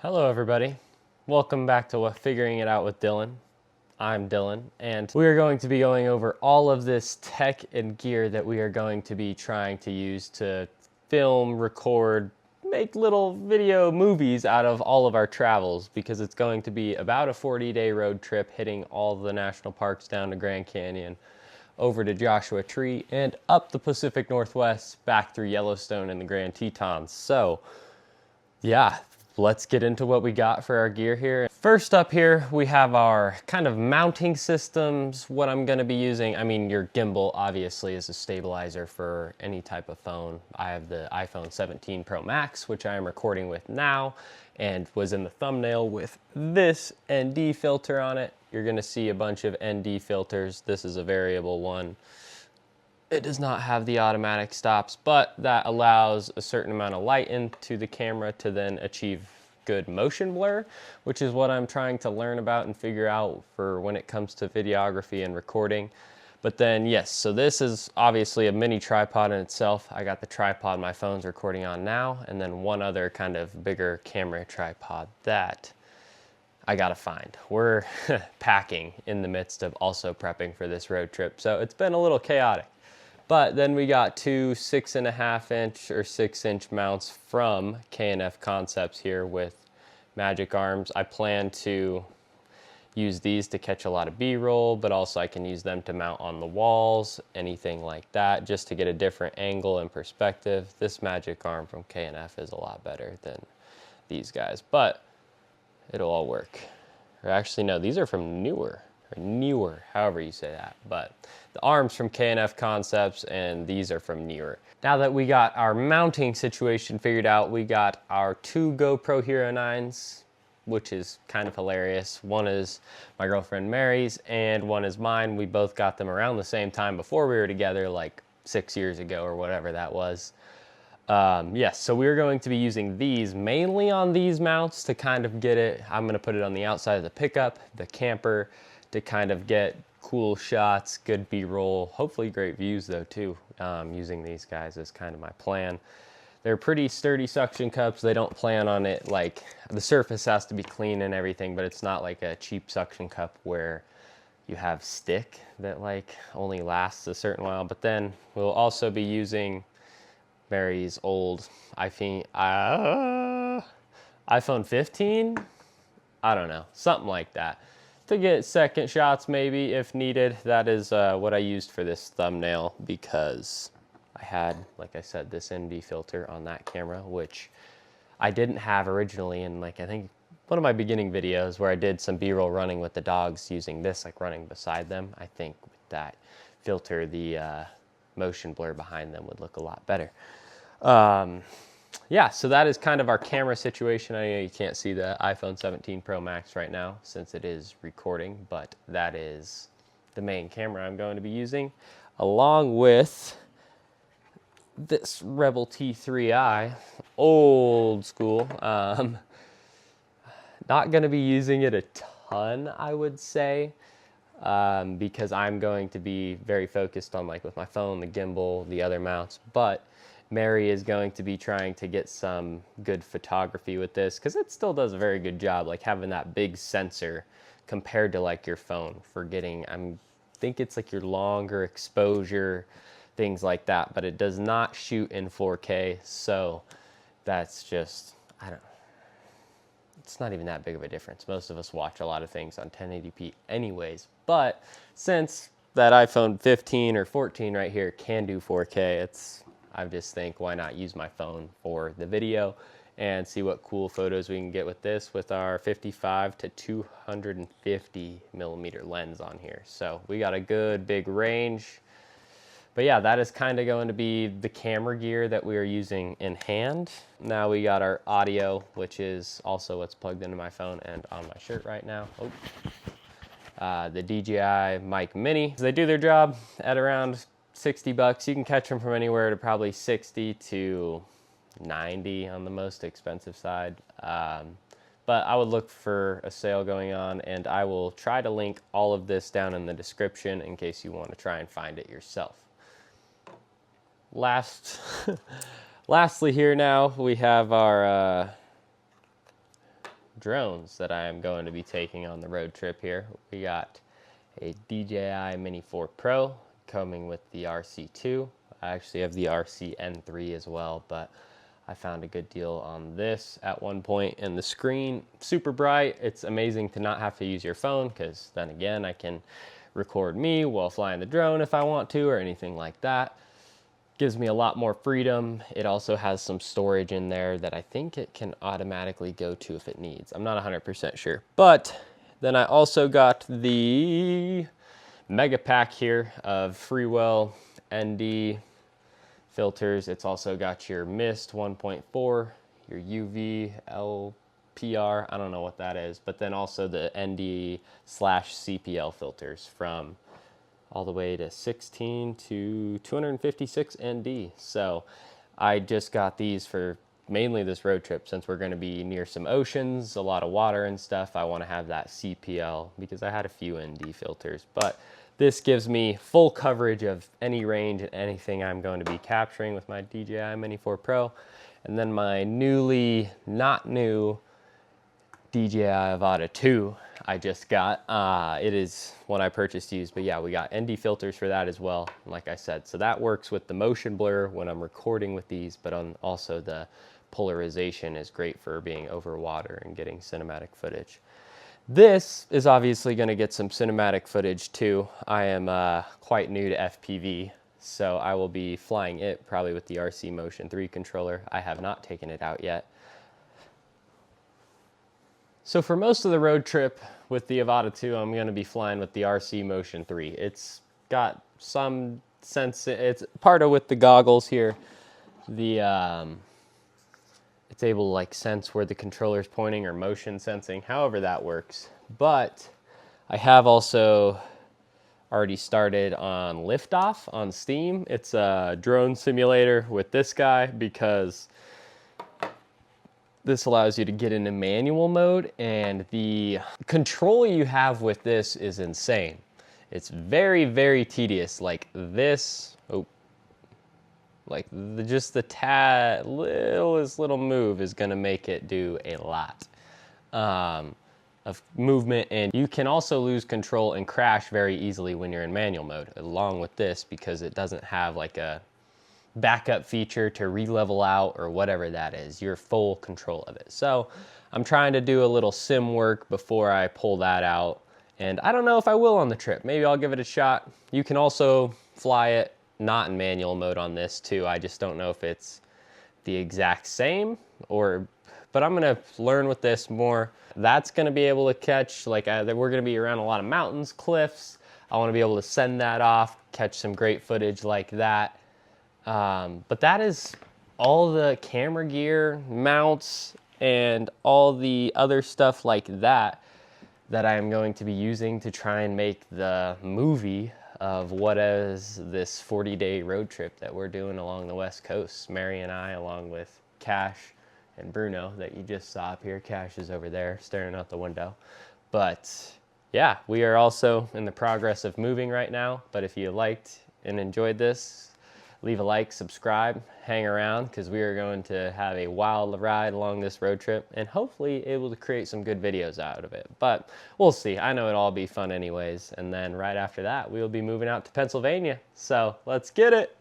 Hello everybody, welcome back to Figuring It Out with Dylan. I'm Dylan, and we are going to be going over all of this tech and gear that we are going to be trying to use to film, record, make little video movies out of all of our travels, because it's going to be about a 40-day road trip hitting all the national parks down to Grand Canyon, over to Joshua Tree, and up the Pacific Northwest back through Yellowstone and the Grand Tetons. So yeah, let's get into what we got for our gear here. First up here, we have our kind of mounting systems. What I'm gonna be using, I mean, your gimbal obviously is a stabilizer for any type of phone. I have the iPhone 17 Pro Max, which I am recording with now, and was in the thumbnail with this ND filter on it. You're gonna see a bunch of ND filters. This is a variable one. It does not have the automatic stops, but that allows a certain amount of light into the camera to then achieve good motion blur, which is what I'm trying to learn about and figure out for when it comes to videography and recording. But then, yes, so this is obviously a mini tripod in itself. I got the tripod my phone's recording on now, and then one other kind of bigger camera tripod that I gotta find. We're packing in the midst of also prepping for this road trip, so it's been a little chaotic. But then we got two 6.5 inch or 6-inch mounts from K&F Concepts here with Magic Arms. I plan to use these to catch a lot of B-roll, but also I can use them to mount on the walls, anything like that, just to get a different angle and perspective. This Magic Arm from K&F is a lot better than these guys, but it'll all work. Or actually, no, these are from Neewer, however you say that. But the arms from K&F Concepts, and these are from Neewer. Now that we got our mounting situation figured out, we got our two GoPro Hero 9s, which is kind of hilarious. One is my girlfriend Mary's, and one is mine. We both got them around the same time before we were together, like 6 years ago or whatever that was. Yes, so we're going to be using these mainly on these mounts to kind of get it. I'm going to put it on the outside of the pickup, the camper, to kind of get cool shots, good B-roll, hopefully great views though too. Using these guys is kind of my plan. They're pretty sturdy suction cups. They don't plan on it, like, the surface has to be clean and everything, but it's not like a cheap suction cup where you have stick that like only lasts a certain while. But then we'll also be using Mary's old iPhone 15? I don't know, something like that, to get second shots maybe if needed. That is what I used for this thumbnail, because I had, like I said, this ND filter on that camera, which I didn't have originally in, like, I think one of my beginning videos where I did some B-roll running with the dogs using this, like running beside them. I think with that filter, the motion blur behind them would look a lot better. Yeah, so that is kind of our camera situation. I know you can't see the iPhone 17 Pro Max right now since it is recording, but that is the main camera I'm going to be using, along with this Rebel T3i, old school. Not going to be using it a ton, I would say, because I'm going to be very focused on, like, with my phone, the gimbal, the other mounts, but Mary is going to be trying to get some good photography with this, because it still does a very good job, like having that big sensor compared to like your phone for getting, I think it's like your longer exposure, things like that, but it does not shoot in 4K, so that's just, it's not even that big of a difference. Most of us watch a lot of things on 1080p anyways, but since that iPhone 15 or 14 right here can do 4K, I just think, why not use my phone for the video and see what cool photos we can get with this, with our 55 to 250 millimeter lens on here. So we got a good big range. But yeah, that is kind of going to be the camera gear that we are using in hand. Now we got our audio, which is also what's plugged into my phone and on my shirt right now. The DJI Mic Mini. They do their job at around $60. You can catch them from anywhere to probably 60 to 90 on the most expensive side. But I would look for a sale going on, and I will try to link all of this down in the description in case you want to try and find it yourself. Lastly here now, we have our drones that I am going to be taking on the road trip here. We got a DJI Mini 4 Pro coming with the RC2. I actually have the RC-N3 as well, but I found a good deal on this at one point, and the screen, super bright. It's amazing to not have to use your phone, because then again, I can record me while flying the drone if I want to, or anything like that. Gives me a lot more freedom. It also has some storage in there that I think it can automatically go to if it needs. I'm not 100% sure. But then I also got the mega pack here of Freewell ND filters. It's also got your mist 1.4, your UV, LPR, I don't know what that is, but then also the ND/CPL filters from all the way to 16 to 256 ND. So I just got these for mainly this road trip, since we're going to be near some oceans, a lot of water and stuff. I want to have that CPL because I had a few ND filters, but this gives me full coverage of any range and anything I'm going to be capturing with my DJI Mini 4 Pro. And then my newly, not new, DJI Avata 2 I just got. It is one I purchased used, but yeah, we got ND filters for that as well, like I said. So that works with the motion blur when I'm recording with these, but also the polarization is great for being over water and getting cinematic footage. This is obviously going to get some cinematic footage too. I am quite new to FPV, so I will be flying it probably with the RC Motion 3 controller. I have not taken it out yet. So for most of the road trip with the Avata 2, I'm going to be flying with the RC Motion 3. It's got some sense, it's part of with the goggles here. It's able to like sense where the controller's pointing, or motion sensing, however that works. But I have also already started on Liftoff on Steam. It's a drone simulator with this guy, because this allows you to get into manual mode, and the control you have with this is insane. It's very, very tedious. Like this, just the littlest little move is gonna make it do a lot of movement, and you can also lose control and crash very easily when you're in manual mode, along with this, because it doesn't have like a backup feature to re-level out or whatever that is. You're full control of it. So I'm trying to do a little sim work before I pull that out, and I don't know if I will on the trip. Maybe I'll give it a shot. You can also fly it not in manual mode on this too. I just don't know if it's the exact same, but I'm gonna learn with this more. That's gonna be able to catch, we're gonna be around a lot of mountains, cliffs. I wanna be able to send that off, catch some great footage like that. But that is all the camera gear, mounts, and all the other stuff like that I am going to be using to try and make the movie of what is this 40-day road trip that we're doing along the West Coast. Mary and I, along with Cash and Bruno that you just saw up here. Cash is over there staring out the window. But yeah, we are also in the progress of moving right now. But if you liked and enjoyed this, leave a like, subscribe, hang around, because we are going to have a wild ride along this road trip, and hopefully able to create some good videos out of it. But we'll see. I know it'll all be fun anyways. And then right after that, we'll be moving out to Pennsylvania. So let's get it.